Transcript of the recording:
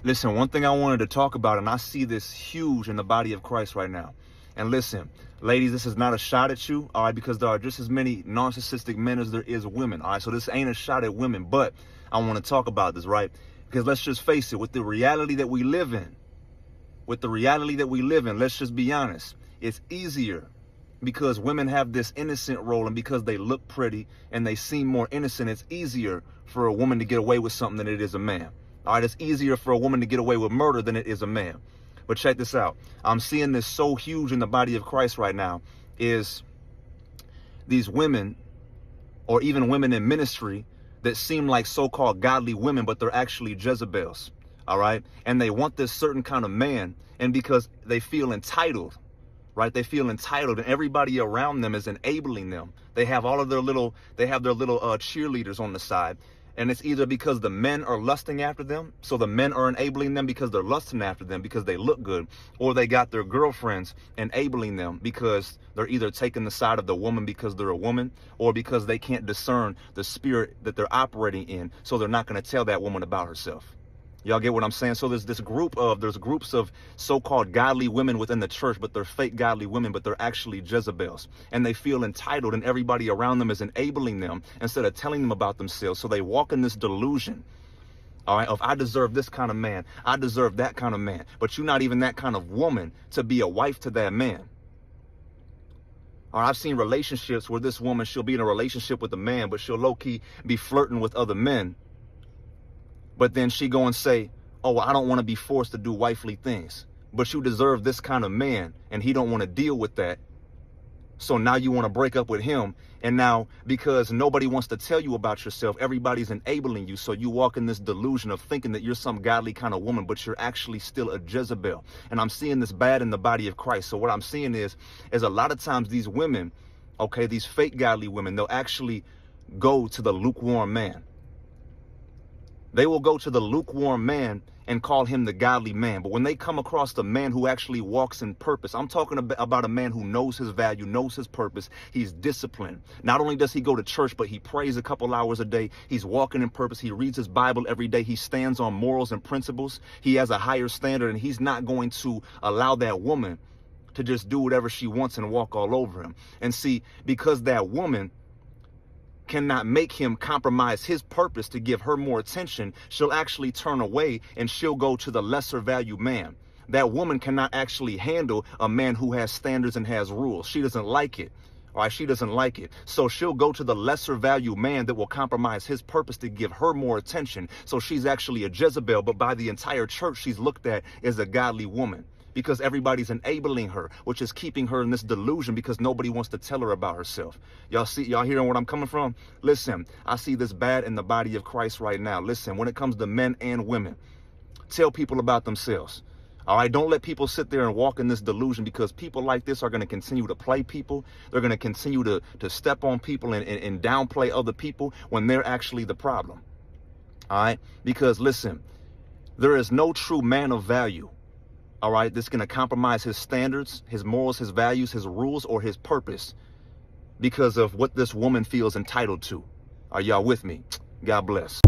Listen, one thing I wanted to talk about, and I see this huge in the body of Christ right now. And listen, ladies, this is not a shot at you, all right, because there are just as many narcissistic men as there is women, all right? So this ain't a shot at women, but I want to talk about this, right? Because let's just face it, with the reality that we live in, let's just be honest, it's easier because women have this innocent role, and because they look pretty and they seem more innocent, it's easier for a woman to get away with something than it is a man. All right, it's easier for a woman to get away with murder than it is a man. But check this out. I'm seeing this so huge in the body of Christ right now, is these women, or even women in ministry, that seem like so-called godly women, but they're actually Jezebels. All right, and they want this certain kind of man, and because they feel entitled, right? They feel entitled, and everybody around them is enabling them. They have all of their little, cheerleaders on the side. And it's either because the men are lusting after them, so the men are enabling them because they're lusting after them because they look good, or they got their girlfriends enabling them because they're either taking the side of the woman because they're a woman, or because they can't discern the spirit that they're operating in, so they're not going to tell that woman about herself. Y'all get what I'm saying? So there's groups of so-called godly women within the church, but they're fake godly women, but they're actually Jezebels. And they feel entitled, and everybody around them is enabling them instead of telling them about themselves. So they walk in this delusion, all right, of I deserve this kind of man, I deserve that kind of man. But you're not even that kind of woman to be a wife to that man. Or I've seen relationships where this woman, she'll be in a relationship with a man, but she'll low-key be flirting with other men. But then she go and say, oh, well, I don't want to be forced to do wifely things. But you deserve this kind of man, and he don't want to deal with that. So now you want to break up with him. And now, because nobody wants to tell you about yourself, everybody's enabling you. So you walk in this delusion of thinking that you're some godly kind of woman, but you're actually still a Jezebel. And I'm seeing this bad in the body of Christ. So what I'm seeing is a lot of times these women, okay, these fake godly women, they'll actually go to the lukewarm man. They will go to the lukewarm man and call him the godly man. But when they come across the man who actually walks in purpose, I'm talking about a man who knows his value, knows his purpose. He's disciplined. Not only does he go to church, but he prays a couple hours a day. He's walking in purpose. He reads his Bible every day. He stands on morals and principles. He has a higher standard, and he's not going to allow that woman to just do whatever she wants and walk all over him. And see, because that woman cannot make him compromise his purpose to give her more attention, she'll actually turn away and she'll go to the lesser value man. That woman cannot actually handle a man who has standards and has rules. She doesn't like it. All right, she doesn't like it. So she'll go to the lesser value man that will compromise his purpose to give her more attention. So she's actually a Jezebel, but by the entire church, she's looked at as a godly woman, because everybody's enabling her, which is keeping her in this delusion because nobody wants to tell her about herself. Y'all hearing where I'm coming from? Listen, I see this bad in the body of Christ right now. Listen, when it comes to men and women, tell people about themselves. All right, don't let people sit there and walk in this delusion, because people like this are going to continue to play people. They're going to continue to step on people and downplay other people when they're actually the problem. All right, because listen, there is no true man of value, all right, that's going to compromise his standards, his morals, his values, his rules, or his purpose because of what this woman feels entitled to. Are y'all with me? God bless.